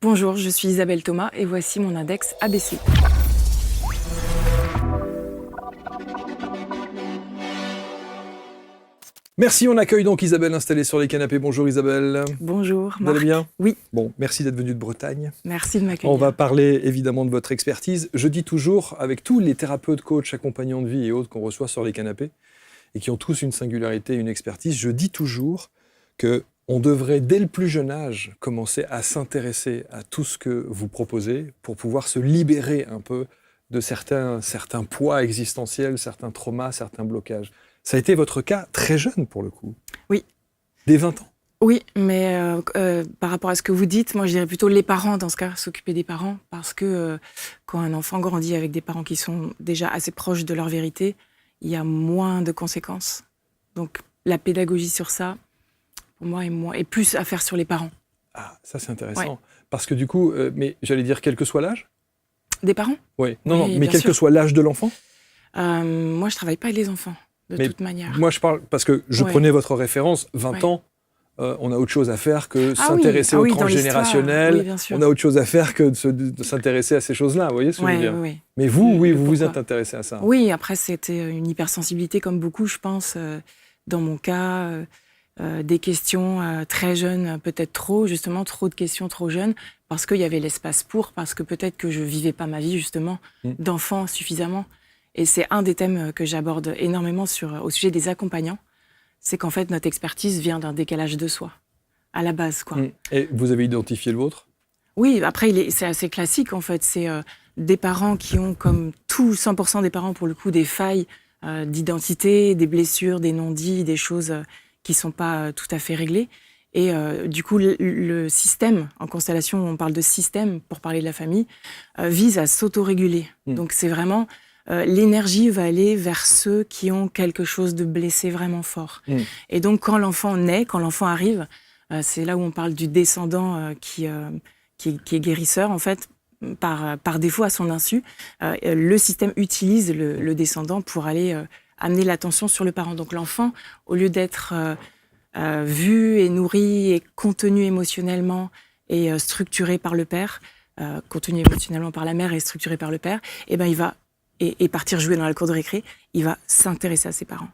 Bonjour, je suis Isabelle Thomas et voici mon index ABC. Merci, on accueille donc Isabelle installée sur les canapés. Bonjour Isabelle. Bonjour Vous Marc. allez bien ? Oui. Bon, merci d'être venue de Bretagne. Merci de m'accueillir. On va parler évidemment de votre expertise. Je dis toujours, avec tous les thérapeutes, coachs, accompagnants de vie et autres qu'on reçoit sur les canapés, et qui ont tous une singularité, une expertise, je dis toujours qu'on devrait, dès le plus jeune âge, commencer à s'intéresser à tout ce que vous proposez pour pouvoir se libérer un peu de certains poids existentiels, certains traumas, certains blocages. Ça a été votre cas très jeune, pour le coup. Oui. Dès 20 ans. Oui, mais par rapport à ce que vous dites, moi je dirais plutôt les parents dans ce cas, s'occuper des parents, parce que quand un enfant grandit avec des parents qui sont déjà assez proches de leur vérité, il y a moins de conséquences. Donc la pédagogie sur ça, pour moi, est plus à faire sur les parents. Ah, ça c'est intéressant. Ouais. Parce que du coup, mais j'allais dire quel que soit l'âge ? Des parents ? Oui. Non, Oui, mais bien quel sûr. que soit l'âge de l'enfant ? Moi je travaille pas avec les enfants, de toute manière. Moi je parle, parce que je Ouais. prenais votre référence, 20 Ouais. ans, on a autre chose à faire que Ah oui, s'intéresser ah au oui, dans transgénérationnel, l'histoire. Oui, bien sûr. on a autre chose à faire que de s'intéresser à ces choses-là, vous voyez ce que je veux dire ? Oui. Mais vous, oui, Le vous vous pourquoi. êtes intéressé à ça. Oui, après, c'était une hypersensibilité comme beaucoup, je pense, dans mon cas. Des questions très jeunes, peut-être trop de questions trop jeunes, parce qu'il y avait l'espace pour, parce que peut-être que je vivais pas ma vie, justement, d'enfant suffisamment. Et c'est un des thèmes que j'aborde énormément au sujet des accompagnants. C'est qu'en fait, notre expertise vient d'un décalage de soi, à la base, quoi. Et vous avez identifié le vôtre ? Oui, après, c'est assez classique, en fait. C'est des parents qui ont, comme tous 100% des parents, pour le coup, des failles d'identité, des blessures, des non-dits, des choses qui sont pas tout à fait réglées. Et du coup, le système, en constellation, on parle de système pour parler de la famille, vise à s'autoréguler. Donc, c'est vraiment... l'énergie va aller vers ceux qui ont quelque chose de blessé vraiment fort. Et donc, quand l'enfant naît, quand l'enfant arrive, c'est là où on parle du descendant qui est guérisseur, en fait, par défaut, à son insu. Le système utilise le descendant pour aller amener l'attention sur le parent. Donc l'enfant, au lieu d'être vu et nourri et contenu émotionnellement et structuré par le père, contenu émotionnellement par la mère et structuré par le père, et ben il va et partir jouer dans la cour de récré, il va s'intéresser à ses parents.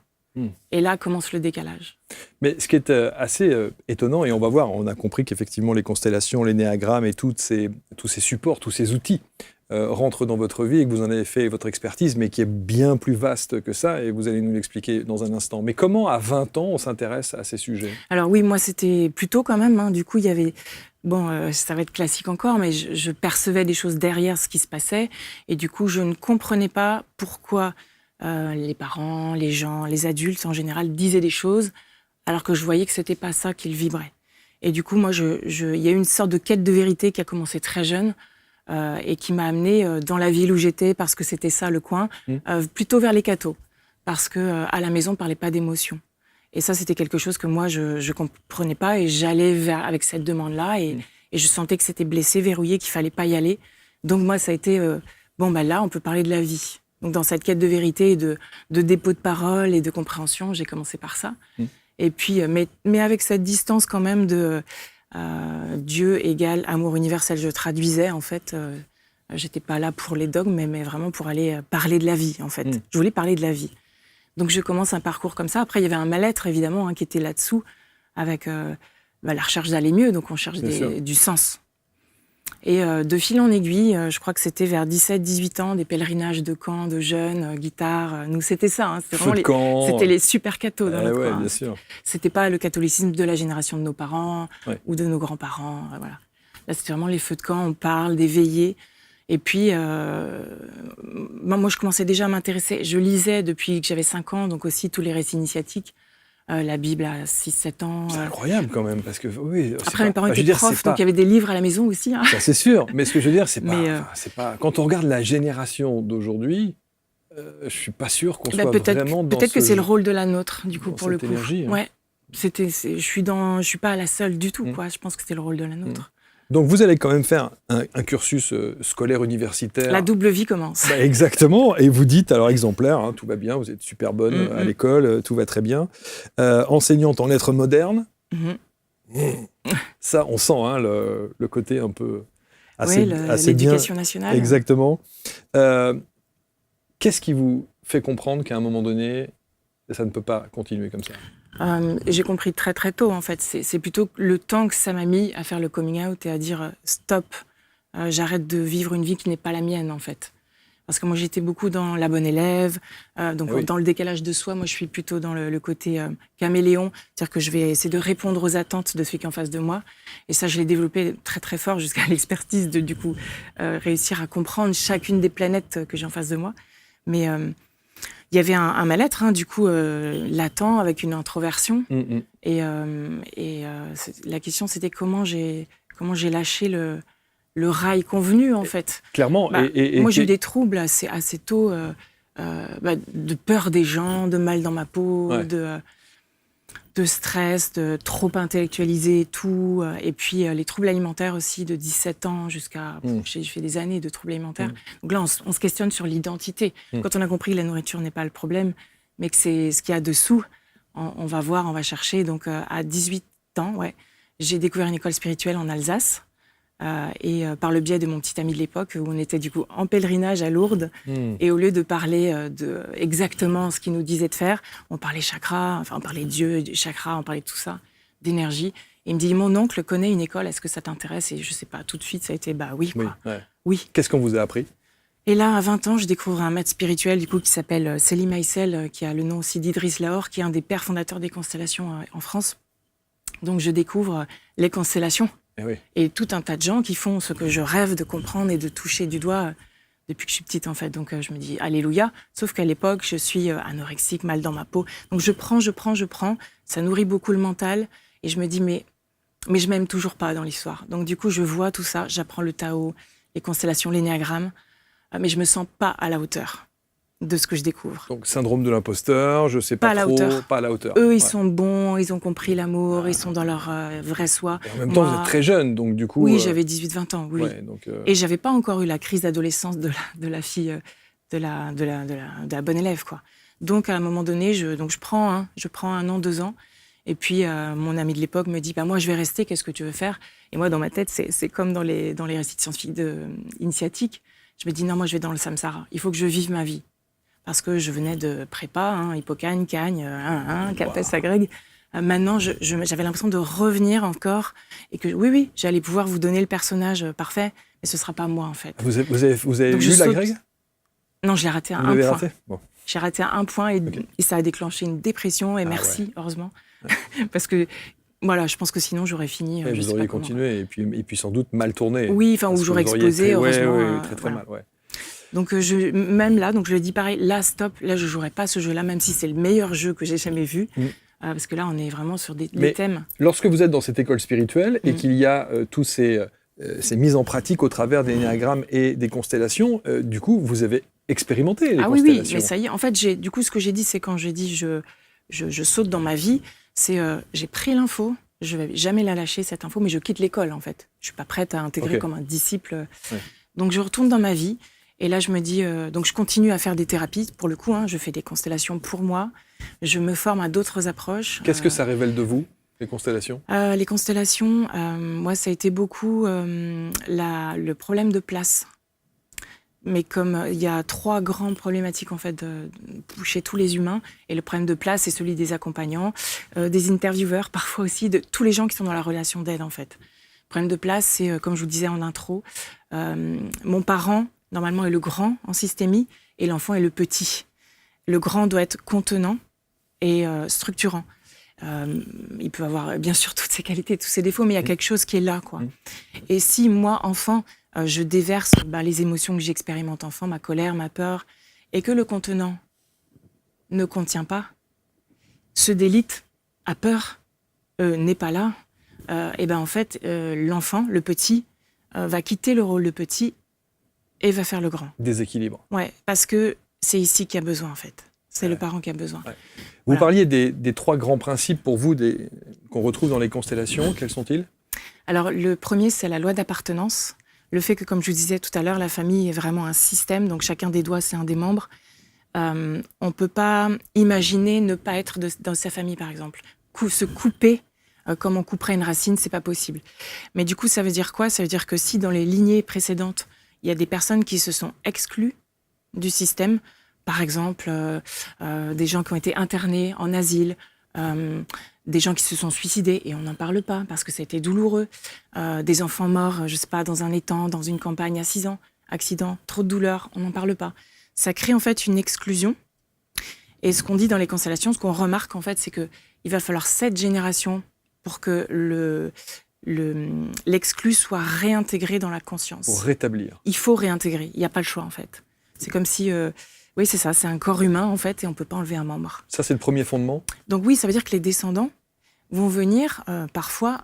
Et là commence le décalage. Mais ce qui est assez étonnant, et on va voir, on a compris qu'effectivement les constellations, les néagrammes et tous ces supports, tous ces outils rentrent dans votre vie et que vous en avez fait votre expertise, mais qui est bien plus vaste que ça, et vous allez nous l'expliquer dans un instant. Mais comment, à 20 ans, on s'intéresse à ces sujets ? Alors oui, moi c'était plus tôt quand même. Du coup, il y avait... Bon, ça va être classique encore, mais je percevais des choses derrière ce qui se passait. Et du coup, je ne comprenais pas pourquoi les parents, les gens, les adultes en général disaient des choses alors que je voyais que c'était pas ça qu'ils vibraient. Et du coup, moi, il y a eu une sorte de quête de vérité qui a commencé très jeune et qui m'a amenée dans la ville où j'étais, parce que c'était ça le coin, plutôt vers les cathos. Parce qu'à la maison, on ne parlait pas d'émotions. Et ça, c'était quelque chose que moi, je ne comprenais pas et j'allais avec cette demande-là et je sentais que c'était blessé, verrouillé, qu'il ne fallait pas y aller. Donc moi, ça a été, là, on peut parler de la vie. Donc dans cette quête de vérité et de dépôt de parole et de compréhension, j'ai commencé par ça. Et puis, mais avec cette distance quand même de Dieu égale amour universel. Je traduisais, en fait, j'étais pas là pour les dogmes, mais vraiment pour aller parler de la vie, en fait. Je voulais parler de la vie. Donc je commence un parcours comme ça. Après, il y avait un mal-être, évidemment, qui était là-dessous, avec la recherche d'aller mieux, donc on cherche du sens. Et de fil en aiguille, je crois que c'était vers 17-18 ans, des pèlerinages de camps, de jeunes, guitare. Nous, c'était ça. C'était vraiment c'était les super cathos dans notre coin. Bien sûr. C'était pas le catholicisme de la génération de nos parents ou de nos grands-parents. Voilà. Là, c'était vraiment les feux de camp, on parle des veillées. Et puis, moi, je commençais déjà à m'intéresser. Je lisais depuis que j'avais 5 ans, donc aussi tous les récits initiatiques. La Bible à 6-7 ans. C'est incroyable quand même, parce que oui. Après, mes parents étaient profs, donc il y avait des livres à la maison aussi. Hein. Ça, c'est sûr, mais ce que je veux dire, c'est pas. Quand on regarde la génération d'aujourd'hui, je suis pas sûr qu'on soit vraiment dans peut-être que c'est le rôle de la nôtre, du coup, pour le coup. Énergie, hein. Ouais. Je suis pas la seule du tout, quoi. Je pense que c'est le rôle de la nôtre. Donc vous allez quand même faire un cursus scolaire universitaire. La double vie commence. Exactement, et vous dites, alors exemplaire, hein, tout va bien, vous êtes super bonne à l'école, tout va très bien. Enseignante en lettres modernes. Ça, on sent le côté un peu assez l'éducation nationale. Exactement. Qu'est-ce qui vous fait comprendre qu'à un moment donné, ça ne peut pas continuer comme ça? J'ai compris très très tôt en fait. C'est plutôt le temps que ça m'a mis à faire le coming out et à dire stop, j'arrête de vivre une vie qui n'est pas la mienne en fait. Parce que moi j'étais beaucoup dans la bonne élève, donc dans le décalage de soi. Moi je suis plutôt dans le côté caméléon, c'est-à-dire que je vais essayer de répondre aux attentes de celui qui est en face de moi. Et ça je l'ai développé très très fort jusqu'à l'expertise de du coup réussir à comprendre chacune des planètes que j'ai en face de moi. Mais il y avait un mal-être, du coup, latent, avec une introversion. Et la question, c'était comment j'ai lâché le rail convenu, en fait. Clairement. Moi, j'ai eu des troubles assez tôt, de peur des gens, de mal dans ma peau, de stress, de trop intellectualiser tout. Et puis, les troubles alimentaires aussi, de 17 ans jusqu'à... J'ai fait des années de troubles alimentaires. Donc là, on se questionne sur l'identité. Quand on a compris que la nourriture n'est pas le problème, mais que c'est ce qu'il y a dessous, on va voir, on va chercher. Donc, à 18 ans, j'ai découvert une école spirituelle en Alsace. Et par le biais de mon petit ami de l'époque, où on était du coup en pèlerinage à Lourdes, et au lieu de parler de exactement ce qu'il nous disait de faire, on parlait chakra, on parlait Dieu, chakra, on parlait de tout ça, d'énergie. Et il me dit, mon oncle connaît une école, est-ce que ça t'intéresse? Et je sais pas, tout de suite, ça a été, oui, quoi. Oui. Qu'est-ce qu'on vous a appris? Et là, à 20 ans, je découvre un maître spirituel du coup, qui s'appelle Selim Aïssel, qui a le nom aussi d'Idriss Lahore, qui est un des pères fondateurs des constellations en France. Donc je découvre les constellations. Et tout un tas de gens qui font ce que je rêve de comprendre et de toucher du doigt depuis que je suis petite, en fait. Donc, je me dis, alléluia. Sauf qu'à l'époque, je suis anorexique, mal dans ma peau. Donc, je prends. Ça nourrit beaucoup le mental. Et je me dis, mais je m'aime toujours pas dans l'histoire. Donc, du coup, je vois tout ça. J'apprends le Tao, les constellations, l'énéagramme. Mais je me sens pas à la hauteur de ce que je découvre. Donc, syndrome de l'imposteur, je sais pas trop, pas à la hauteur. Eux, ils sont bons, ils ont compris l'amour, ils sont dans leur vrai soi. Et en même temps, vous êtes très jeune, donc du coup... Oui, j'avais 18-20 ans, oui. Et j'avais pas encore eu la crise d'adolescence de la fille, de la bonne élève, quoi. Donc, à un moment donné, je prends 1 an, 2 ans. Et puis, mon ami de l'époque me dit, moi, je vais rester, qu'est-ce que tu veux faire? Et moi, dans ma tête, c'est comme dans les récits de scientifique initiatiques. Je me dis, non, moi, je vais dans le samsara. Il faut que je vive ma vie. Parce que je venais de prépa, Hippocagne, Cagne, Capes, Agrègue. Maintenant, j'avais l'impression de revenir encore et que oui, j'allais pouvoir vous donner le personnage parfait, mais ce ne sera pas moi, en fait. Vous avez lu l'Agrègue? Non, je l'ai raté à 1 point. Bon. J'ai raté à 1 point et ça a déclenché une dépression, et merci, heureusement. Parce que, voilà, je pense que sinon, j'aurais fini... vous auriez continué et puis sans doute mal tourné. Oui, ou j'aurais explosé, heureusement. Oui, très mal, Donc, même là, je le dis pareil, là, stop, là, je ne jouerai pas ce jeu-là, même si c'est le meilleur jeu que j'ai jamais vu. Parce que là, on est vraiment sur des thèmes. Lorsque vous êtes dans cette école spirituelle et qu'il y a tous ces mises en pratique au travers des énéagrammes et des constellations, du coup, vous avez expérimenté les constellations. Oui, mais ça y est. En fait, du coup, ce que j'ai dit, c'est quand j'ai dit je saute dans ma vie, c'est j'ai pris l'info, je ne vais jamais la lâcher, cette info, mais je quitte l'école, en fait. Je ne suis pas prête à intégrer comme un disciple. Donc, je retourne dans ma vie. Et là, je me dis, donc je continue à faire des thérapies, pour le coup, je fais des constellations pour moi, je me forme à d'autres approches. Qu'est-ce que ça révèle de vous, les constellations? Les constellations, moi, ça a été beaucoup le problème de place. Mais comme il y a 3 grandes problématiques, en fait, chez tous les humains, et le problème de place, c'est celui des accompagnants, des intervieweurs, parfois aussi, de tous les gens qui sont dans la relation d'aide, en fait. Le problème de place, c'est, comme je vous disais en intro, mon parent, normalement, est le grand en systémie et l'enfant est le petit. Le grand doit être contenant et structurant. Il peut avoir, bien sûr, toutes ses qualités, tous ses défauts, mais il y a quelque chose qui est là, quoi. Et si, moi, enfant, je déverse les émotions que j'expérimente enfant, ma colère, ma peur, et que le contenant ne contient pas, se délite, a peur, n'est pas là, en fait, l'enfant, le petit, va quitter le rôle de petit et va faire le grand. Déséquilibre. Ouais, parce que c'est ici qu'il y a besoin, en fait. C'est le parent qui a besoin. Vous parliez des 3 grands principes pour vous qu'on retrouve dans les constellations. Quels sont-ils? Alors, le premier, c'est la loi d'appartenance. Le fait que, comme je vous disais tout à l'heure, la famille est vraiment un système, donc chacun des doigts, c'est un des membres. On ne peut pas imaginer ne pas être dans sa famille, par exemple. Se couper comme on couperait une racine, c'est pas possible. Mais du coup, ça veut dire quoi ? Ça veut dire que si dans les lignées précédentes, il y a des personnes qui se sont exclues du système, par exemple, des gens qui ont été internés en asile, des gens qui se sont suicidés et on n'en parle pas parce que ça a été douloureux, des enfants morts, je sais pas, dans un étang, dans une campagne à 6 ans, accident, trop de douleur, on n'en parle pas. Ça crée en fait une exclusion. Et ce qu'on dit dans les constellations, ce qu'on remarque en fait, c'est que il va falloir 7 générations pour que l'exclu soit réintégré dans la conscience. Pour rétablir. Il faut réintégrer, il n'y a pas le choix en fait. C'est comme si, oui c'est ça, c'est un corps humain en fait et on ne peut pas enlever un membre. Ça c'est le premier fondement. Donc oui, ça veut dire que les descendants vont venir parfois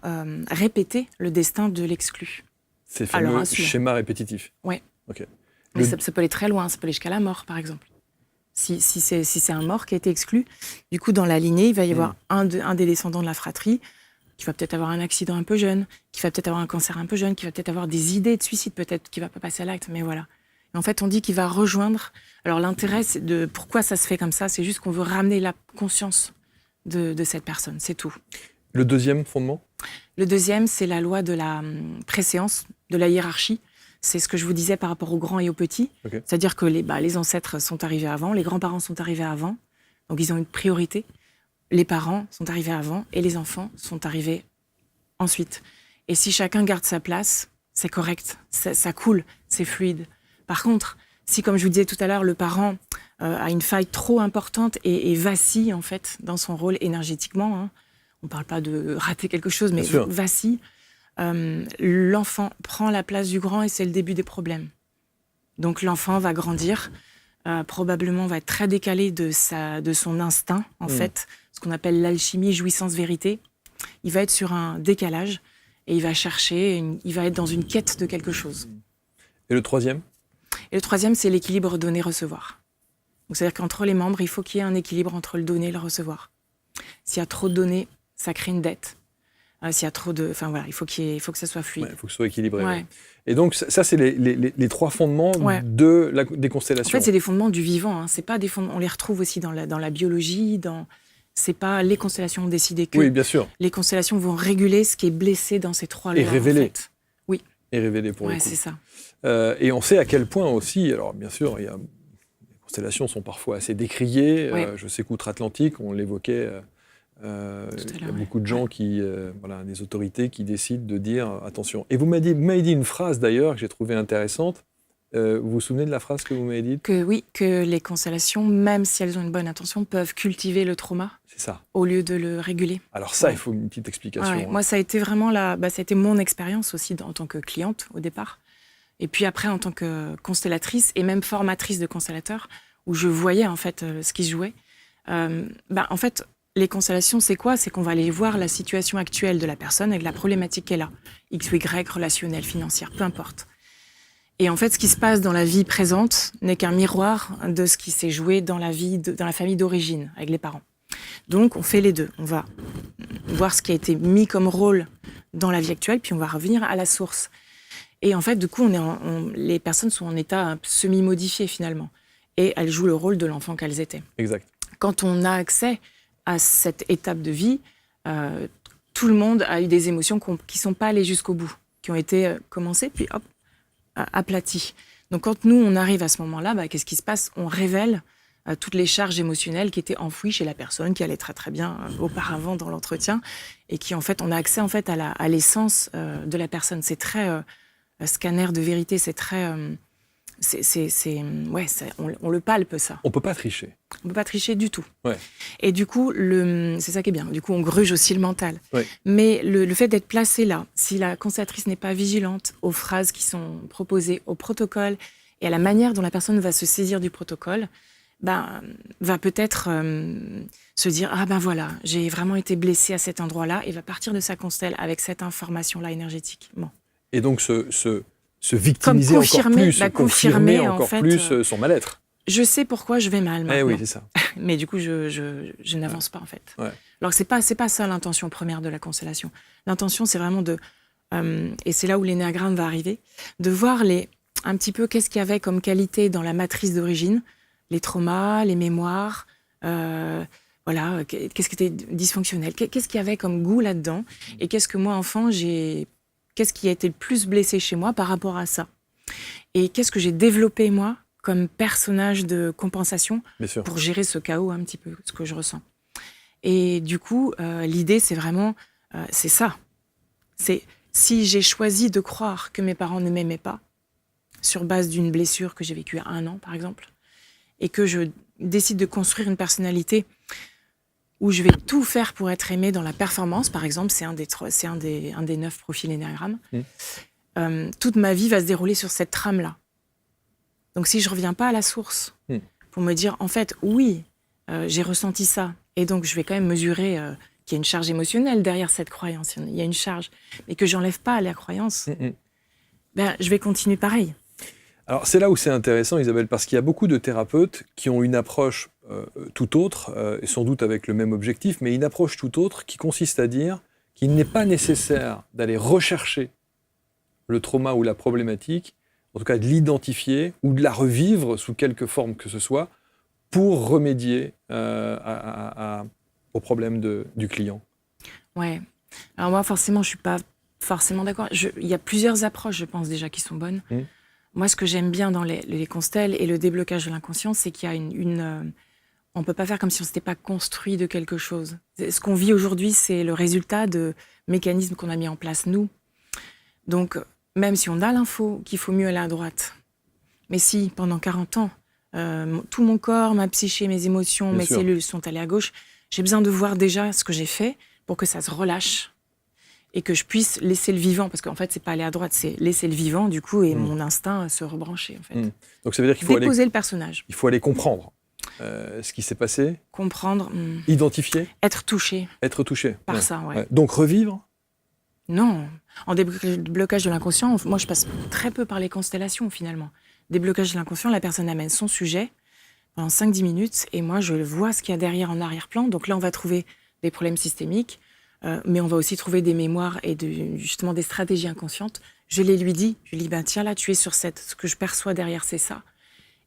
répéter le destin de l'exclu. Ces fameux schémas répétitifs. Oui. Okay. Mais ça peut aller très loin, ça peut aller jusqu'à la mort par exemple. Si c'est un mort qui a été exclu, du coup dans la lignée, il va y avoir un des descendants de la fratrie qui va peut-être avoir un accident un peu jeune, qui va peut-être avoir un cancer un peu jeune, qui va peut-être avoir des idées de suicide peut-être, qui ne va pas passer à l'acte, mais voilà. Et en fait, on dit qu'il va rejoindre... Alors l'intérêt, c'est de pourquoi ça se fait comme ça, c'est juste qu'on veut ramener la conscience de cette personne, c'est tout. Le deuxième fondement ? Le deuxième, c'est la loi de la préséance, de la hiérarchie. C'est ce que je vous disais par rapport aux grands et aux petits. Okay. C'est-à-dire que les ancêtres sont arrivés avant, les grands-parents sont arrivés avant, donc ils ont une priorité. Les parents sont arrivés avant et les enfants sont arrivés ensuite. Et si chacun garde sa place, c'est correct, ça coule, c'est fluide. Par contre, si, comme je vous disais tout à l'heure, le parent a une faille trop importante et vacille en fait dans son rôle énergétiquement, hein, on ne parle pas de rater quelque chose, mais vacille, l'enfant prend la place du grand et c'est le début des problèmes. Donc l'enfant va grandir, probablement va être très décalé de son instinct, en fait, ce qu'on appelle l'alchimie, jouissance-vérité. Il va être sur un décalage et il va chercher, il va être dans une quête de quelque chose. Et le troisième ? Et le troisième, c'est l'équilibre donner-recevoir. Donc, c'est-à-dire qu'entre les membres, il faut qu'il y ait un équilibre entre le donner et le recevoir. S'il y a trop de donner, ça crée une dette. S'il y a trop de... Enfin, voilà, il faut que ça soit fluide. Il faut que ce soit équilibré. Ouais. Ouais. Et donc, ça, c'est les trois fondements des constellations. En fait, c'est des fondements du vivant. Hein. C'est pas des fondements... On les retrouve aussi dans la biologie, C'est pas les constellations ont décidé que... Oui, bien sûr. Les constellations vont réguler ce qui est blessé dans ces trois lois. Et révéler. En fait. Oui. Et révéler pour le coup. C'est ça. Et on sait à quel point aussi, alors bien sûr, les constellations sont parfois assez décriées. Je sais qu'outre-Atlantique, on l'évoquait, il y a beaucoup de gens des autorités qui décident de dire attention. Et vous m'avez dit une phrase d'ailleurs que j'ai trouvée intéressante. Vous vous souvenez de la phrase que vous m'avez dite ? Que les constellations, même si elles ont une bonne intention, peuvent cultiver le trauma. C'est ça. Au lieu de le réguler. Alors ça, il faut une petite explication. Hein. Moi, ça a été vraiment ça a été mon expérience aussi en tant que cliente au départ. Et puis après, en tant que constellatrice et même formatrice de constellateurs, où je voyais en fait ce qui se jouait. En fait, les constellations, c'est quoi ? C'est qu'on va aller voir la situation actuelle de la personne avec la problématique qu'elle a. X ou Y, relationnelle, financière, peu importe. Et en fait, ce qui se passe dans la vie présente n'est qu'un miroir de ce qui s'est joué dans la famille d'origine, avec les parents. Donc, on fait les deux. On va voir ce qui a été mis comme rôle dans la vie actuelle, puis on va revenir à la source. Et en fait, du coup, les personnes sont en état semi-modifié finalement. Et elles jouent le rôle de l'enfant qu'elles étaient. Exact. Quand on a accès à cette étape de vie, tout le monde a eu des émotions qui ne sont pas allées jusqu'au bout, qui ont été commencées, puis hop, aplaties. Donc quand nous, on arrive à ce moment-là, qu'est-ce qui se passe ? On révèle toutes les charges émotionnelles qui étaient enfouies chez la personne, qui allait très très bien auparavant dans l'entretien, et qui en fait, on a accès en fait à l'essence de la personne. C'est très scanner de vérité, c'est très... on le palpe, ça. On peut pas tricher. On peut pas tricher du tout. Ouais. Et du coup, c'est ça qui est bien. Du coup, on gruge aussi le mental. Ouais. Mais le fait d'être placé là, si la constellatrice n'est pas vigilante aux phrases qui sont proposées, au protocole et à la manière dont la personne va se saisir du protocole, va peut-être se dire « Ah voilà, j'ai vraiment été blessée à cet endroit-là » et va partir de sa constelle avec cette information-là énergétique. Bon. Et donc, se victimiser confirmer encore plus son mal-être. Je sais pourquoi je vais mal maintenant. Oui, c'est ça. Mais du coup, je n'avance pas, en fait. Ouais. Alors, c'est pas ça l'intention première de la constellation. L'intention, c'est vraiment et c'est là où l'énéagramme va arriver, de voir un petit peu qu'est-ce qu'il y avait comme qualité dans la matrice d'origine, les traumas, les mémoires, voilà, qu'est-ce qui était dysfonctionnel, qu'est-ce qu'il y avait comme goût là-dedans, et qu'est-ce que moi, enfant, qu'est-ce qui a été le plus blessé chez moi par rapport à ça. Et qu'est-ce que j'ai développé, moi, comme personnage de compensation pour gérer ce chaos un petit peu, ce que je ressens. Et du coup, l'idée, c'est vraiment, c'est ça. C'est si j'ai choisi de croire que mes parents ne m'aimaient pas, sur base d'une blessure que j'ai vécue à 1 an, par exemple, et que je décide de construire une personnalité où je vais tout faire pour être aimée dans la performance, par exemple, c'est un des 9 profils Ennéagramme, toute ma vie va se dérouler sur cette trame-là. Donc si je ne reviens pas à la source pour me dire, en fait, oui, j'ai ressenti ça, et donc je vais quand même mesurer qu'il y a une charge émotionnelle derrière cette croyance, il y a une charge, mais que j'enlève pas la croyance, je vais continuer pareil. Alors c'est là où c'est intéressant, Isabelle, parce qu'il y a beaucoup de thérapeutes qui ont une approche tout autre, et sans doute avec le même objectif, mais une approche tout autre qui consiste à dire qu'il n'est pas nécessaire d'aller rechercher le trauma ou la problématique, en tout cas de l'identifier ou de la revivre sous quelque forme que ce soit, pour remédier au problème du client. Ouais. Alors moi, forcément, je ne suis pas forcément d'accord. Il y a plusieurs approches, je pense déjà, qui sont bonnes. Moi, ce que j'aime bien dans les constels et le déblocage de l'inconscient, c'est qu'il y a on ne peut pas faire comme si on ne s'était pas construit de quelque chose. Ce qu'on vit aujourd'hui, c'est le résultat de mécanismes qu'on a mis en place, nous. Donc, même si on a l'info qu'il faut mieux aller à droite, mais si, pendant 40 ans, tout mon corps, ma psyché, mes émotions, mes cellules sont allées à gauche, j'ai besoin de voir déjà ce que j'ai fait pour que ça se relâche et que je puisse laisser le vivant, parce qu'en fait, c'est pas aller à droite, c'est laisser le vivant, du coup, et mon instinct se rebrancher, en fait. Donc ça veut dire qu'il faut déposer le personnage. Il faut aller comprendre ce qui s'est passé. Comprendre. Identifier. Être touché. Être touché. Par ça, ouais. Donc revivre. Non. En déblocage de l'inconscient, moi, je passe très peu par les constellations, finalement. Déblocage de l'inconscient, la personne amène son sujet pendant 5-10 minutes, et moi, je vois ce qu'il y a derrière en arrière-plan. Donc là, on va trouver des problèmes systémiques, mais on va aussi trouver des mémoires et justement des stratégies inconscientes. Je les lui dis, tiens là, tu es sur ce que je perçois derrière, c'est ça.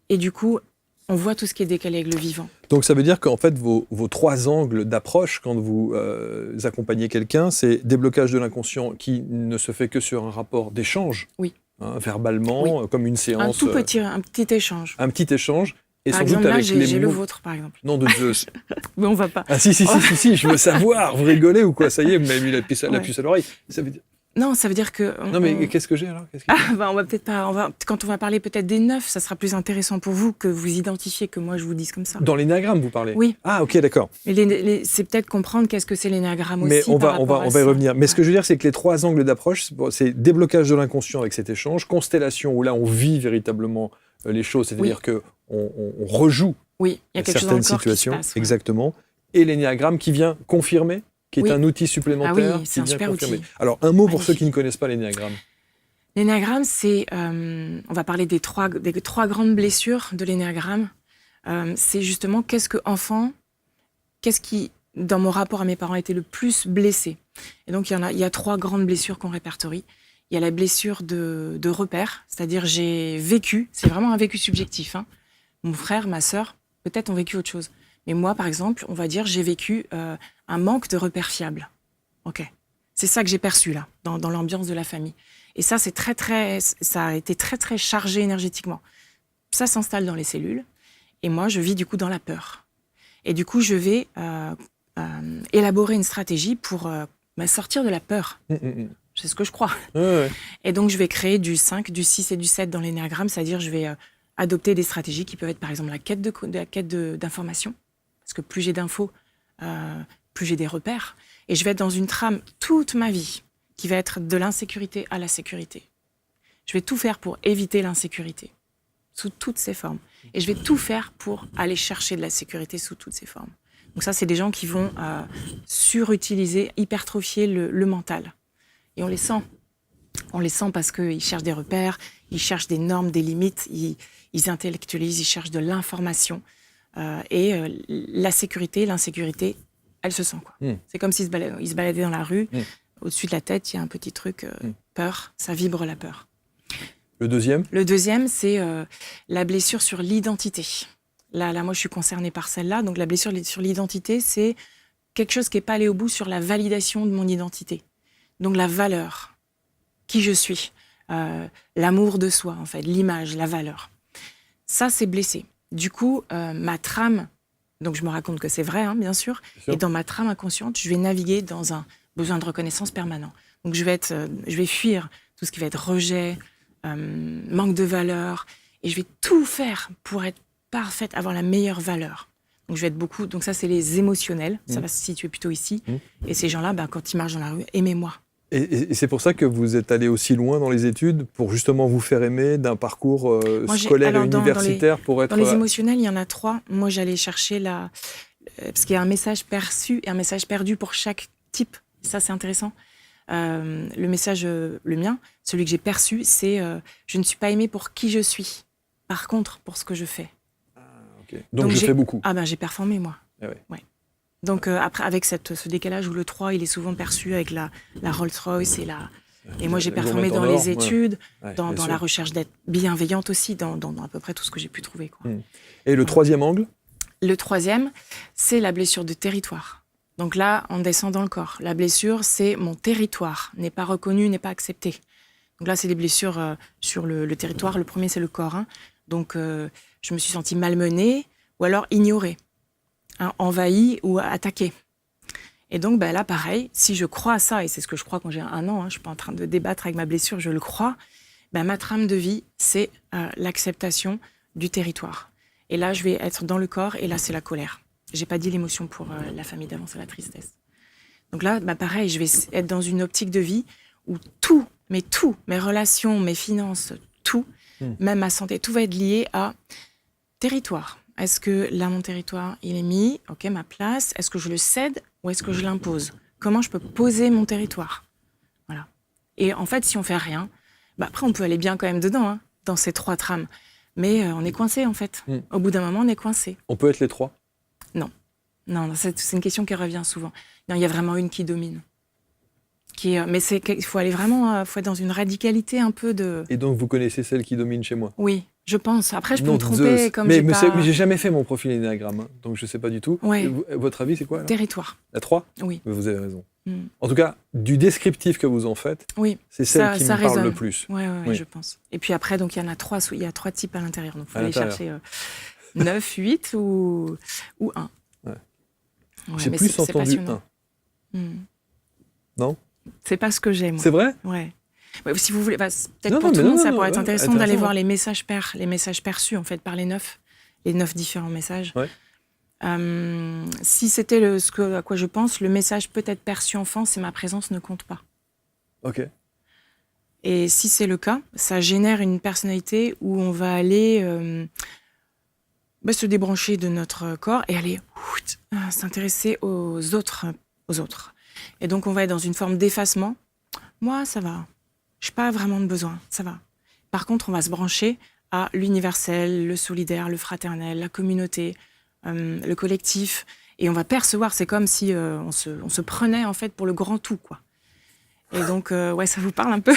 Et du coup, on voit tout ce qui est décalé avec le vivant. Donc ça veut dire qu'en fait, vos 3 angles d'approche quand vous accompagnez quelqu'un, c'est déblocage de l'inconscient qui ne se fait que sur un rapport d'échange, verbalement, comme une séance. Un petit échange. Un petit échange. Et par sans exemple, doute là, avec j'ai le vôtre, par exemple. Nom de Zeus. Mais on va pas. Ah si, je veux savoir. Vous rigolez ou quoi? Ça y est, vous m'avez mis la puce à l'oreille. Ça veut dire... Non, ça veut dire que... Non, mais qu'est-ce que j'ai alors? On va peut-être pas... Quand on va parler peut-être des 9, ça sera plus intéressant pour vous que vous identifiez que moi je vous dise comme ça. Dans l'énéagramme, vous parlez? Oui. Ah, ok, d'accord. Mais c'est peut-être comprendre qu'est-ce que c'est l'énéagramme aussi. Mais on va y revenir. Mais ce que je veux dire, c'est que les 3 angles d'approche, c'est déblocage de l'inconscient avec cet échange, constellation où là on vit véritablement les choses, c'est-à-dire que on rejoue il y a quelque chose dans le corps situations, qui se passe, exactement, et l'énéagramme qui vient confirmer, qui est un outil supplémentaire. C'est un super outil. Alors, un mot pour ceux qui ne connaissent pas l'énéagramme. L'énéagramme, c'est... on va parler des trois grandes blessures de l'énéagramme. C'est justement qu'est-ce qui, dans mon rapport à mes parents, a été le plus blessé. Et donc, il y a 3 grandes blessures qu'on répertorie. Il y a la blessure de repère, c'est-à-dire j'ai vécu, c'est vraiment un vécu subjectif. Mon frère, ma sœur, peut-être ont vécu autre chose. Mais moi, par exemple, on va dire j'ai vécu un manque de repères fiables. Ok, c'est ça que j'ai perçu là, dans l'ambiance de la famille. Et ça, ça a été très très chargé énergétiquement. Ça s'installe dans les cellules, et moi, je vis du coup dans la peur. Et du coup, je vais élaborer une stratégie pour sortir de la peur. C'est ce que je crois. Et donc, je vais créer du 5, du 6 et du 7 dans l'énéagramme, c'est-à-dire je vais adopter des stratégies qui peuvent être par exemple la quête d'informations, parce que plus j'ai d'infos, plus j'ai des repères, et je vais être dans une trame toute ma vie qui va être de l'insécurité à la sécurité. Je vais tout faire pour éviter l'insécurité sous toutes ses formes, et je vais tout faire pour aller chercher de la sécurité sous toutes ses formes. Donc ça, c'est des gens qui vont surutiliser, hypertrophier le mental, et on les sent. On les sent parce qu'ils cherchent des repères, ils cherchent des normes, des limites, ils intellectualisent, ils cherchent de l'information. Et la sécurité, l'insécurité, elle se sent, quoi. C'est comme s'ils se baladaient dans la rue. Au-dessus de la tête, il y a un petit truc, peur, ça vibre la peur. Le deuxième ? Le deuxième, c'est la blessure sur l'identité. Là, moi, je suis concernée par celle-là. Donc, la blessure sur l'identité, c'est quelque chose qui n'est pas allé au bout sur la validation de mon identité. Donc, la valeur, qui je suis, l'amour de soi, en fait, l'image, la valeur. Ça, c'est blessé. Du coup, ma trame, donc je me raconte que c'est vrai, hein, bien sûr, et dans ma trame inconsciente, je vais naviguer dans un besoin de reconnaissance permanent. Donc, je vais fuir tout ce qui va être rejet, manque de valeur, et je vais tout faire pour être parfaite, avoir la meilleure valeur. Donc, je vais être beaucoup. Donc, ça, c'est les émotionnels. Ça va se situer plutôt ici. Et ces gens-là, quand ils marchent dans la rue, aimez-moi. Et c'est pour ça que vous êtes allé aussi loin dans les études, pour justement vous faire aimer d'un parcours scolaire et universitaire pour être... Dans les émotionnels, il y en a 3. Moi, j'allais chercher parce qu'il y a un message perçu et un message perdu pour chaque type. Ça, c'est intéressant. Le message, le mien, celui que j'ai perçu, c'est je ne suis pas aimée pour qui je suis. Par contre, pour ce que je fais. Okay. Donc je fais beaucoup. J'ai performé, moi. Ah ouais. Ouais. Donc après, avec ce décalage où le 3, il est souvent perçu avec la Rolls-Royce et moi, j'ai performé dans les études, dans la recherche d'être bienveillante aussi, dans à peu près tout ce que j'ai pu trouver. Quoi. Et le troisième angle ? Le troisième, c'est la blessure de territoire. Donc là, on descend dans le corps. La blessure, c'est mon territoire, n'est pas reconnu, n'est pas accepté. Donc là, c'est des blessures sur le territoire. Le premier, c'est le corps. Hein. Donc, je me suis sentie malmenée ou alors ignorée, hein, envahie ou attaquée. Et donc, là, pareil, si je crois à ça, et c'est ce que je crois quand j'ai 1 an, hein, je ne suis pas en train de débattre avec ma blessure, je le crois, ma trame de vie, c'est l'acceptation du territoire. Et là, je vais être dans le corps, et là, c'est la colère. Je n'ai pas dit l'émotion pour la famille d'avant, c'est la tristesse. Donc là, pareil, je vais être dans une optique de vie où tout, mes relations, mes finances, tout, même ma santé, tout va être lié à territoire. Est-ce que là, mon territoire, il est mis, ok, ma place, est-ce que je le cède ou est-ce que je l'impose ? Comment je peux poser mon territoire ? Voilà. Et en fait, si on fait rien, après, on peut aller bien quand même dedans, hein, dans ces 3 trames. Mais on est coincé, en fait. Au bout d'un moment, on est coincé. On peut être les 3 ? Non, c'est une question qui revient souvent. Non, il y a vraiment une qui domine. Mais il faut aller vraiment faut être dans une radicalité un peu de... Et donc, vous connaissez celle qui domine chez moi ? Oui, je pense. Après, je peux me tromper comme mais j'ai jamais fait mon profil Ennéagramme, hein, donc je ne sais pas du tout. Ouais. Votre avis, c'est quoi alors ? Territoire. La 3 ? Oui. Mais vous avez raison. En tout cas, du descriptif que vous en faites, c'est celle qui me parle le plus. Oui, je pense. Et puis après, donc, il y a 3 types à l'intérieur. Donc, il faut aller chercher 9, 8 ou 1. Ouais, j'ai plus entendu 1. Non ? C'est pas ce que j'aime. C'est vrai ? Ouais. Si vous voulez, peut-être pour tout le monde, ça pourrait être intéressant d'aller voir les messages perçus en fait par les 9 différents messages. Ouais. Si c'était à quoi je pense, le message peut-être perçu enfant, c'est ma présence ne compte pas. Ok. Et si c'est le cas, ça génère une personnalité où on va aller se débrancher de notre corps et aller s'intéresser aux autres. Et donc, on va être dans une forme d'effacement. Moi, ça va. Je n'ai pas vraiment de besoin. Ça va. Par contre, on va se brancher à l'universel, le solidaire, le fraternel, la communauté, le collectif. Et on va percevoir, c'est comme si on se prenait en fait pour le grand tout, quoi. Et donc, ça vous parle un peu ?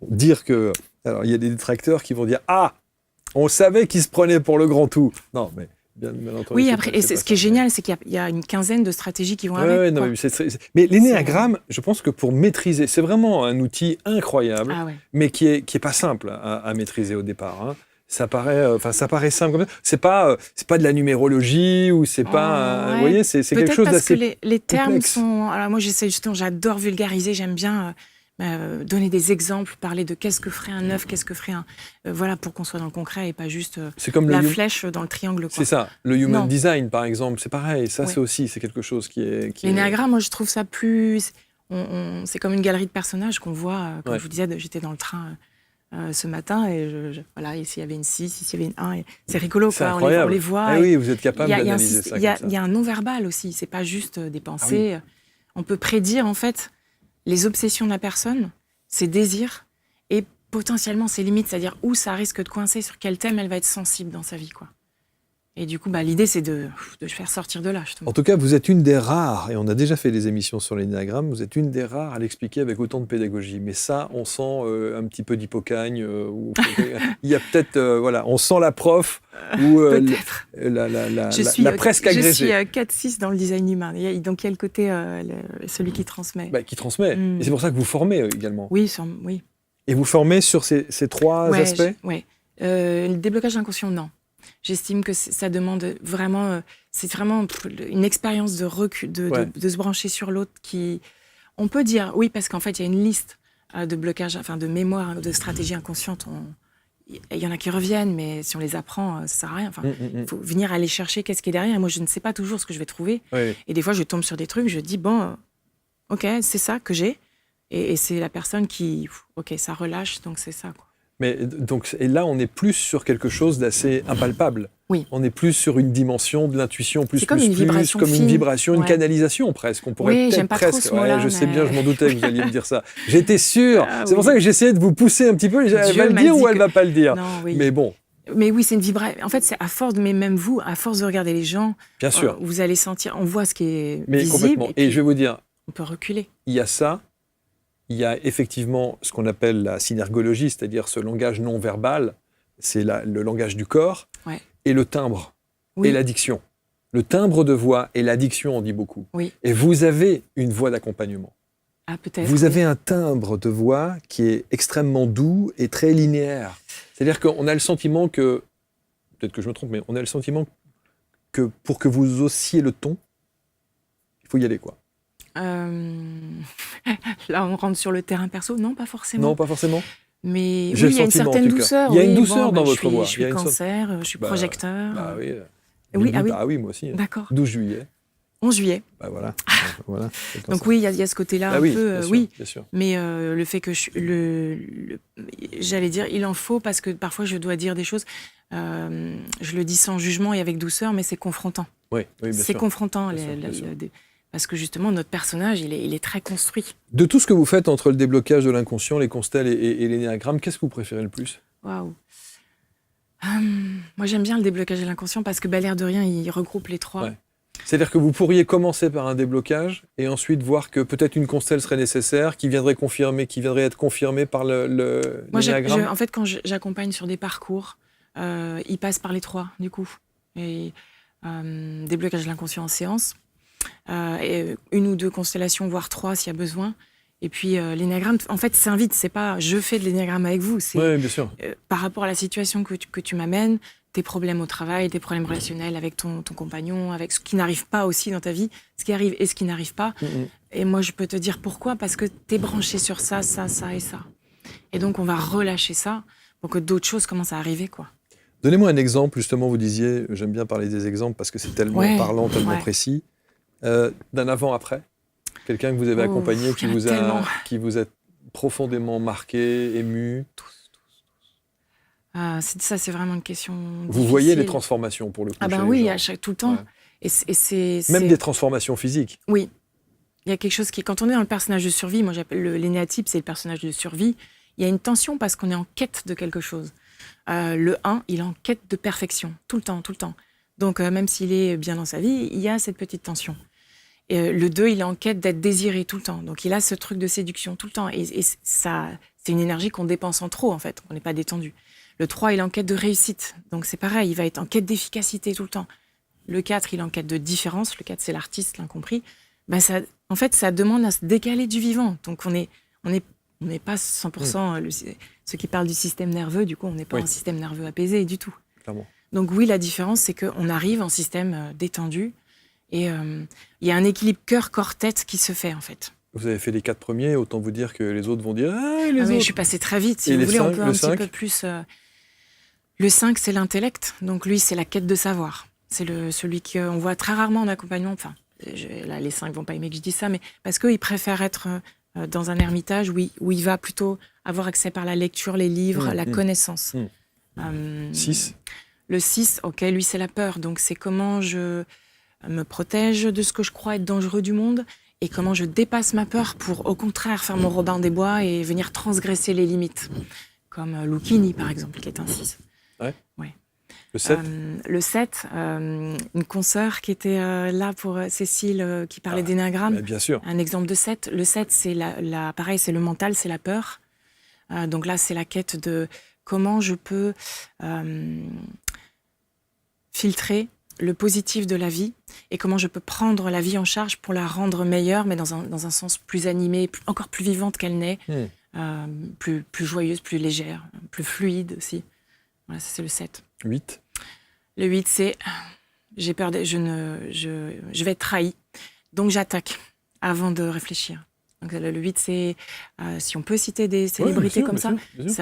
Dire que... Alors, il y a des détracteurs qui vont dire « Ah, on savait qu'ils se prenaient pour le grand tout !» Non, mais... Bien entendu, oui, après, et ce qui est génial, c'est qu'il y a une quinzaine de stratégies qui vont avec. Non, mais l'énéagramme, je pense que pour maîtriser, c'est vraiment un outil incroyable, mais qui est pas simple à maîtriser au départ. Hein. Ça paraît simple comme ça. C'est pas de la numérologie ou c'est pas, vous voyez, c'est quelque chose d'assez parce que les termes complexe. sont. Alors moi, j'adore vulgariser, j'aime bien. Donner des exemples, parler de qu'est-ce que ferait un œuf, qu'est-ce que ferait un... voilà, pour qu'on soit dans le concret et pas juste la flèche dans le triangle. Quoi. C'est ça, le human design, par exemple, c'est pareil. Ça, c'est quelque chose qui est... L'énéagramme, moi, je trouve ça plus... c'est comme une galerie de personnages qu'on voit. Comme je vous disais, j'étais dans le train ce matin et voilà, ici, il y avait une 6, ici, il y avait une 1. Et c'est rigolo, c'est quoi. incroyable. On les voit. Oui, vous êtes capable d'analyser ça. Il y a un non-verbal aussi. C'est pas juste des pensées. On peut prédire, en fait... les obsessions de la personne, ses désirs et potentiellement ses limites, c'est-à-dire où ça risque de coincer, sur quel thème elle va être sensible dans sa vie, quoi. Et du coup, l'idée, c'est de faire sortir de là, justement. En tout cas, vous êtes une des rares, et on a déjà fait des émissions sur l'énéagramme, vous êtes une des rares à l'expliquer avec autant de pédagogie. Mais ça, on sent un petit peu d'hypocagne. Il y a peut-être, on sent la prof ou la presque agrégée. Je suis 4-6 dans le design humain. Donc, il y a le côté, celui qui transmet. Qui transmet. Et c'est pour ça que vous formez également. Oui. Et vous formez sur ces trois aspects? Oui. Le déblocage inconscient, non. J'estime que ça demande vraiment, c'est vraiment une expérience de recul, de se brancher sur l'autre qui, on peut dire, oui, parce qu'en fait, il y a une liste de blocage, de mémoire, de stratégies inconscientes. Il y en a qui reviennent, mais si on les apprend, ça sert à rien. Il faut venir aller chercher qu'est-ce qui est derrière. Et moi, je ne sais pas toujours ce que je vais trouver. Oui. Et des fois, je tombe sur des trucs, je dis, bon, ok, c'est ça que j'ai. Et c'est la personne qui, ok, ça relâche, donc c'est ça, quoi. Mais et là, on est plus sur quelque chose d'assez impalpable. Oui. On est plus sur une dimension de l'intuition, plus, comme une vibration comme fine. Une vibration, une canalisation presque. On pourrait j'aime pas presque. Trop ce mot-là, je sais bien, je m'en doutais que vous alliez me dire ça. J'étais sûr. C'est pour ça que j'essayais de vous pousser un petit peu. Elle va le dire ou elle va pas le dire. Non, Mais bon. Mais oui, c'est une vibration. En fait, c'est à force, mais même vous, à force de regarder les gens, bien sûr, vous allez sentir. On voit ce qui est mais visible. Complètement. Et je vais vous dire, on peut reculer. Il y a ça. Il y a effectivement ce qu'on appelle la synergologie, c'est-à-dire ce langage non verbal. C'est le langage du corps et le timbre et l'addiction. Le timbre de voix et l'addiction, on dit beaucoup. Oui. Et vous avez une voix d'accompagnement. Ah, peut-être. Vous avez un timbre de voix qui est extrêmement doux et très linéaire. C'est-à-dire qu'on a le sentiment que, peut-être que je me trompe, mais on a le sentiment que pour que vous haussiez le ton, il faut y aller, quoi. Là, on rentre sur le terrain perso. Non, pas forcément. Non, pas forcément. Mais oui, il y a une certaine douceur. Il y a une douceur dans votre voix. Je suis cancer, je suis projecteur. Oui, moi aussi. D'accord. 12 juillet. 11 juillet. Voilà. Donc oui, il y a ce côté-là un peu. Bien sûr. Mais le fait que j'allais dire, il en faut parce que parfois je dois dire des choses. Je le dis sans jugement et avec douceur, mais c'est confrontant. Oui, bien sûr. C'est confrontant. Bien sûr. Parce que justement, notre personnage, il est très construit. De tout ce que vous faites entre le déblocage de l'inconscient, les constelles et l'énéagramme, qu'est-ce que vous préférez le plus? Waouh. Moi, j'aime bien le déblocage de l'inconscient parce que, l'air de rien, il regroupe les trois. Ouais. C'est-à-dire que vous pourriez commencer par un déblocage et ensuite voir que peut-être une constelle serait nécessaire, qui viendrait être confirmée par l'énéagramme. En fait, quand j'accompagne sur des parcours, ils passent par les trois, du coup. Et déblocage de l'inconscient en séance. Et une ou deux constellations, voire 3 s'il y a besoin. Et puis l'énéagramme, en fait, s'invite. C'est pas je fais de l'énéagramme avec vous. C'est bien sûr. Par rapport à la situation que tu m'amènes, tes problèmes au travail, tes problèmes relationnels avec ton compagnon, avec ce qui n'arrive pas aussi dans ta vie, ce qui arrive et ce qui n'arrive pas. Et moi, je peux te dire pourquoi. Parce que tu es branché sur ça, ça, ça et ça. Et donc, on va relâcher ça pour que d'autres choses commencent à arriver, quoi. Donnez-moi un exemple. Justement, vous disiez, j'aime bien parler des exemples parce que c'est tellement parlant, tellement précis. D'un avant-après, quelqu'un que vous avez accompagné, qui vous a profondément marqué, ému. Tous. Ça, c'est vraiment une question difficile. Vous voyez les transformations pour le coup. Oui, tout le temps. Ouais. Et même des transformations physiques. Oui. Il y a quelque chose qui, quand on est dans le personnage de survie, moi j'appelle l'énéatype, c'est le personnage de survie, il y a une tension parce qu'on est en quête de quelque chose. Le 1, il est en quête de perfection, tout le temps. Donc même s'il est bien dans sa vie, il y a cette petite tension. Et le 2, il est en quête d'être désiré tout le temps. Donc il a ce truc de séduction tout le temps. Et ça, c'est une énergie qu'on dépense en trop, en fait. On n'est pas détendu. Le 3, il est en quête de réussite. Donc c'est pareil, il va être en quête d'efficacité tout le temps. Le 4, il est en quête de différence. Le 4, c'est l'artiste, l'incompris. En fait, ça demande à se décaler du vivant. Donc on n'est pas 100%... ceux qui parlent du système nerveux, du coup, on n'est pas un système nerveux apaisé du tout. Clairement. Donc oui, la différence, c'est qu'on arrive en système détendu. Et il y a un équilibre cœur-corps-tête qui se fait, en fait. Vous avez fait les 4 premiers, autant vous dire que les autres vont dire « Ah, les autres !» Je suis passée très vite. Si vous voulez, on peut un petit peu plus... Le 5, c'est l'intellect. Donc lui, c'est la quête de savoir. C'est celui qu'on voit très rarement en accompagnement. Enfin, là, les 5 vont pas aimer que je dise ça, mais parce qu'ils préfèrent être dans un ermitage où il va plutôt avoir accès par la lecture, les livres, la connaissance. 6. Le 6, ok, lui, c'est la peur. Donc c'est comment je me protège de ce que je crois être dangereux du monde et comment je dépasse ma peur pour, au contraire, faire mon Robin des Bois et venir transgresser les limites. Comme Lucchini, par exemple, qui est un 6. Ouais. Le 7 Le 7, une consoeur qui était là pour Cécile, qui parlait d'énéagramme. Bien sûr. Un exemple de 7. Le 7, c'est pareil, c'est le mental, c'est la peur. Donc là, c'est la quête de comment je peux filtrer le positif de la vie et comment je peux prendre la vie en charge pour la rendre meilleure, mais dans un sens plus animé, encore plus vivante qu'elle n'est, plus joyeuse, plus légère, plus fluide aussi. Voilà, ça c'est le 7. 8. Le 8, c'est j'ai peur, je vais être trahi, donc j'attaque avant de réfléchir. Donc, le 8, c'est, si on peut citer des célébrités comme ça,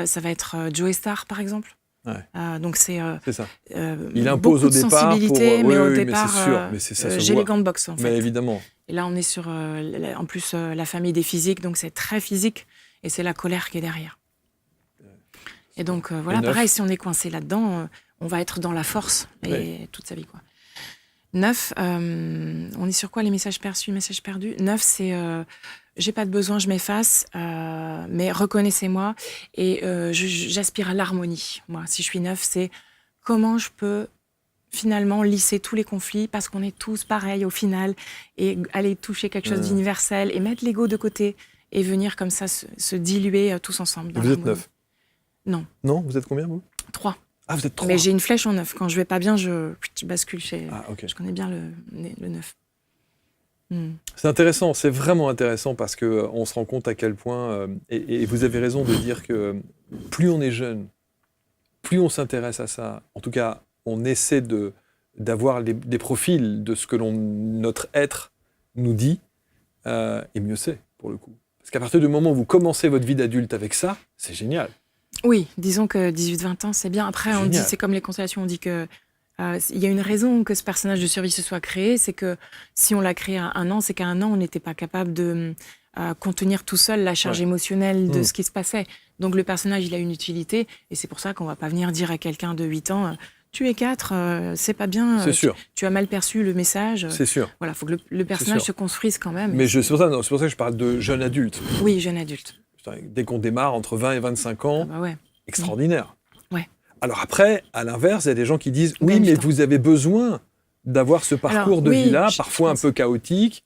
ça va être Joe Star, par exemple. Ouais. Donc, c'est ça. Il impose au départ. Sensibilité, mais au départ, mais c'est sûr. j'ai les gants de boxe, en fait. Mais évidemment. Et là, on est sur, en plus, la famille des physiques, donc c'est très physique, et c'est la colère qui est derrière. Et donc, voilà, pareil, si on est coincé là-dedans, on va être dans la force, toute sa vie, quoi. 9, on est sur quoi, les messages perçus, messages perdus? 9, c'est j'ai pas de besoin, je m'efface, mais reconnaissez-moi et j'aspire à l'harmonie. Moi, si je suis 9, c'est comment je peux finalement lisser tous les conflits parce qu'on est tous pareils au final et aller toucher quelque chose d'universel et mettre l'ego de côté et venir comme ça se diluer tous ensemble. Vous êtes 9? Non. Non, vous êtes combien, vous? 3. Ah, vous êtes 3. Mais j'ai une flèche en 9. Quand je vais pas bien, je bascule chez... Okay. Je connais bien le 9. C'est intéressant, c'est vraiment intéressant parce qu'on se rend compte à quel point, et vous avez raison de dire que plus on est jeune, plus on s'intéresse à ça, en tout cas, on essaie d'avoir des profils de ce que notre être nous dit, et mieux c'est, pour le coup. Parce qu'à partir du moment où vous commencez votre vie d'adulte avec ça, c'est génial. Oui, disons que 18-20 ans, c'est bien. Après, on dit, c'est comme les constellations, on dit que il y a une raison que ce personnage de survie se soit créé, c'est que si on l'a créé à 1 an, c'est qu'à 1 an, on n'était pas capable de contenir tout seul la charge émotionnelle de ce qui se passait. Donc le personnage, il a une utilité, et c'est pour ça qu'on va pas venir dire à quelqu'un de 8 ans tu es 4, c'est pas bien, c'est sûr. Tu as mal perçu le message. C'est sûr. Voilà, il faut que le personnage se construise quand même. Mais c'est pour ça que je parle de jeune adulte. Oui, jeune adulte. Dès qu'on démarre entre 20 et 25 ans, extraordinaire. Ouais. Alors après, à l'inverse, il y a des gens qui disent « Oui, mais vous avez besoin d'avoir ce parcours de vie-là, parfois un peu chaotique,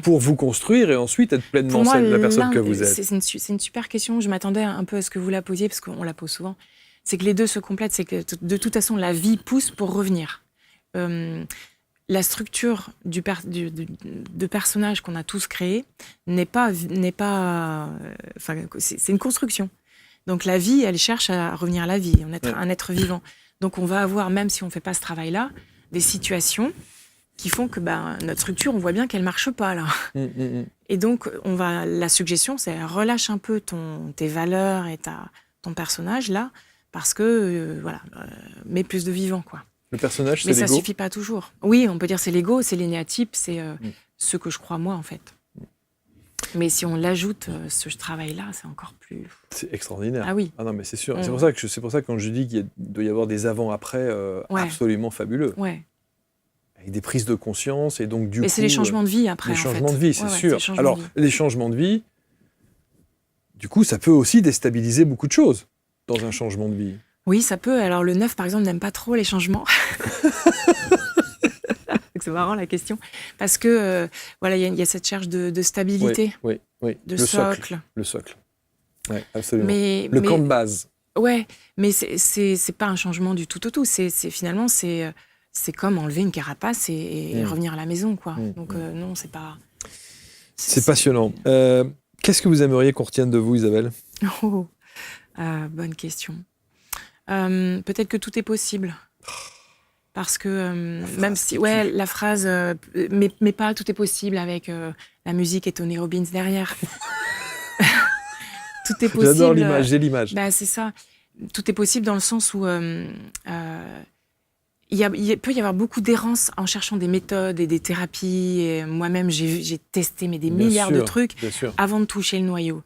pour vous construire et ensuite être pleinement la personne que vous êtes. » C'est une super question. Je m'attendais un peu à ce que vous la posiez, parce qu'on la pose souvent. C'est que les deux se complètent. C'est que de toute façon, la vie pousse pour revenir. La structure de personnage qu'on a tous créé n'est pas c'est une construction. Donc la vie, elle cherche à revenir à la vie, un être vivant. Donc on va avoir, même si on ne fait pas ce travail-là, des situations qui font que notre structure, on voit bien qu'elle ne marche pas là. Et donc la suggestion, c'est relâche un peu tes valeurs et ton personnage là, parce que mets plus de vivant, quoi. Le personnage, c'est mais l'ego. Ça suffit pas toujours. Oui, on peut dire c'est l'ego, c'est l'énéatype, c'est ce que je crois moi en fait. Mais si on l'ajoute, ce travail-là, c'est encore plus... C'est extraordinaire. Ah oui. Ah non, mais c'est sûr. C'est pour ça que quand je dis qu'il doit y avoir des avant-après absolument fabuleux. Ouais. Avec des prises de conscience et donc du coup... Et c'est les changements de vie après, les changements de vie, c'est sûr. Les Alors, les changements de vie, du coup, ça peut aussi déstabiliser beaucoup de choses dans un changement de vie. Oui, ça peut. Alors, le 9, par exemple, n'aime pas trop les changements. C'est marrant la question, parce que il y a cette charge de stabilité, oui. de socle. Le socle, oui, absolument. Le camp de base. Ouais, mais c'est pas un changement du tout au tout. Finalement c'est comme enlever une carapace et revenir à la maison, quoi. Donc non, c'est pas. C'est passionnant. Qu'est-ce que vous aimeriez qu'on retienne de vous, Isabelle? Bonne question. Peut-être que tout est possible. Parce que même si, la phrase, mais pas tout est possible avec la musique et Tony Robbins derrière. Tout est possible. J'adore l'image, j'ai l'image. C'est ça. Tout est possible dans le sens où il peut y avoir beaucoup d'errance en cherchant des méthodes et des thérapies. Et moi-même, j'ai testé des milliards de trucs avant de toucher le noyau.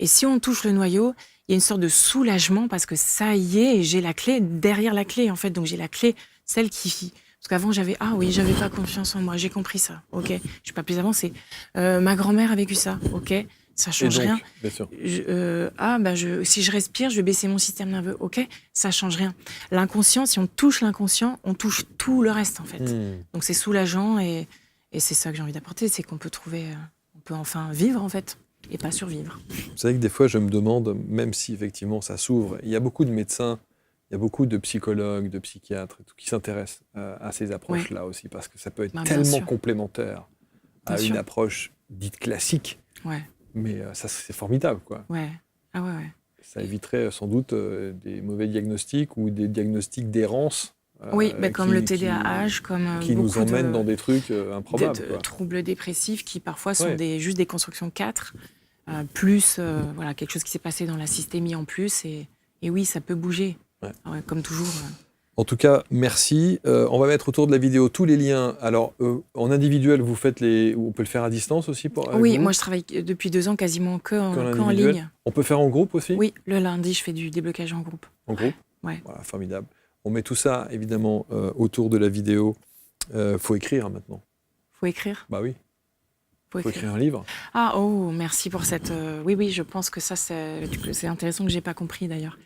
Et si on touche le noyau, il y a une sorte de soulagement parce que ça y est, j'ai la clé derrière la clé, en fait. Donc j'ai la clé. Celle qui... Parce qu'avant, j'avais pas confiance en moi. J'ai compris ça. OK. Je suis pas plus avancée. Ma grand-mère a vécu ça. OK. Ça Et change donc, rien. bien sûr. Si je respire, je vais baisser mon système nerveux. OK, ça change rien. L'inconscient, si on touche l'inconscient, on touche tout le reste, en fait. Donc, c'est soulageant et c'est ça que j'ai envie d'apporter, c'est qu'on peut on peut enfin vivre, en fait, et pas survivre. Vous savez que des fois, je me demande, même si effectivement ça s'ouvre, il y a beaucoup de médecins, il y a beaucoup de psychologues, de psychiatres et tout, qui s'intéressent à ces approches-là aussi, parce que ça peut être Bien tellement sûr. complémentaire à Bien une sûr. approche dite classique. Ouais, Mais ça, c'est formidable, quoi. ouais. Ah ouais. Ça éviterait sans doute des mauvais diagnostics ou des diagnostics d'errance. Oui, comme le TDAH, comme qui nous beaucoup emmènent dans des trucs improbables. de troubles dépressifs qui parfois sont Ouais. juste des constructions 4, plus voilà, quelque chose qui s'est passé dans la systémie en plus. Et oui, ça peut bouger. Ouais. Ouais, comme toujours. En tout cas, merci. On va mettre autour de la vidéo tous les liens. Alors, en individuel, vous faites on peut le faire à distance aussi avec Oui, vous moi je travaille depuis 2 ans quasiment que en individuel. ligne. On peut faire en groupe aussi? Oui, le lundi, je fais du déblocage en groupe. En groupe? Ouais. Voilà, formidable. On met tout ça, évidemment, autour de la vidéo. Faut écrire maintenant. Faut écrire. Bah oui, Faut faut écrire. écrire un livre. Ah, oh, merci pour cette. Oui, je pense que ça, c'est intéressant que j'ai pas compris d'ailleurs.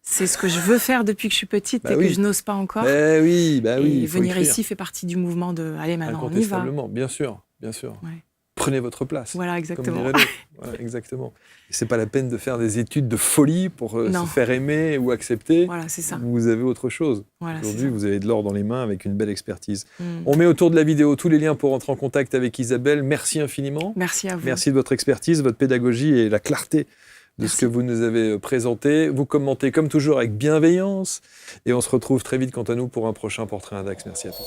C'est ce que je veux faire depuis que je suis petite Bah et oui. que je n'ose pas encore. Bah oui, Et il faut venir écrire. ici fait partie du mouvement de allez, maintenant on y va. Incontestablement, bien sûr, bien sûr. Ouais. Prenez votre place. Voilà, Comme exactement. dirait l'autre. Voilà, exactement. Et c'est pas la peine de faire des études de folie pour Non. se faire aimer ou accepter. Voilà, c'est ça. Vous avez autre chose. Voilà, c'est Aujourd'hui, ça. vous avez de l'or dans les mains avec une belle expertise. Mm. On met autour de la vidéo tous les liens pour rentrer en contact avec Isabelle. Merci infiniment. Merci à vous. Merci de votre expertise, votre pédagogie et la clarté de Merci. ce que vous nous avez présenté. Vous commentez comme toujours avec bienveillance. Et on se retrouve très vite quant à nous pour un prochain Portrait Index. Merci à tous.